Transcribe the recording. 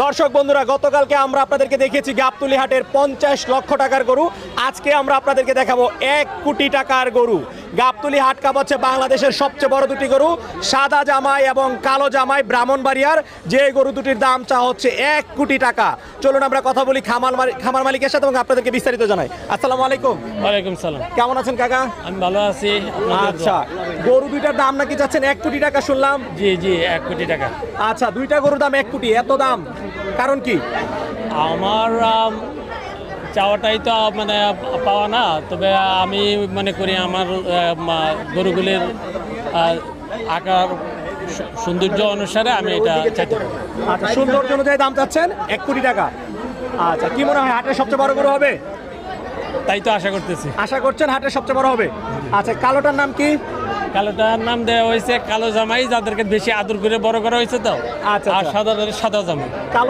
দর্শক বন্ধুরা, গতকালকে আমরা আপনাদেরকে দেখিয়েছি গাবতলী হাটের 50 লক্ষ টাকার গরু। আজকে আমরা আপনাদেরকে দেখাবো 1 কোটি টাকার গরু। গাবতলী হাট কাঁপাচ্ছে বাংলাদেশের সবচেয়ে বড় দুটি গরু, সাদা জামাই এবং কালো জামাই ব্রাহ্মণবাড়িয়ার। যে গরু দুটির দাম চা হচ্ছে 1 কোটি টাকা। চলুন আমরা কথা বলি খামার মালিকের সাথে এবং আপনাদেরকে বিস্তারিত জানাই। আসসালামু আলাইকুম। ওয়ালাইকুম সালাম। কেমন আছেন কাকা? আমি ভালো আছি। আচ্ছা, গরু দুইটার দাম নাকি যাচ্ছেন 1 কোটি টাকা শুনলাম। জি জি, 1 কোটি টাকা। আচ্ছা, দুইটা গরুর দাম 1 কোটি, এত দাম কারণ কি? আমার চাওয়াটাই তো মানে পাওয়া না, তবে আমি মনে করি আমার গরুগুলির আকার সৌন্দর্য অনুসারে আমি এটা চাইতে পারি। আচ্ছা, সৌন্দর্য অনুযায়ী দাম চাচ্ছেন 1 কোটি টাকা। আচ্ছা, কি মনে হয় হাটের সবচেয়ে বড় গরু হবে? তাই তো আশা করতেছি। আশা করছেন হাটের সবচেয়ে বড় হবে। আচ্ছা, কালোটার নাম কি? কালোটার নাম দেওয়া হয়েছে কালো জামাই, যাদেরকে বেশি আদর করে বড় করা হয়েছে তো। আচ্ছা, আর সাদা জামাই।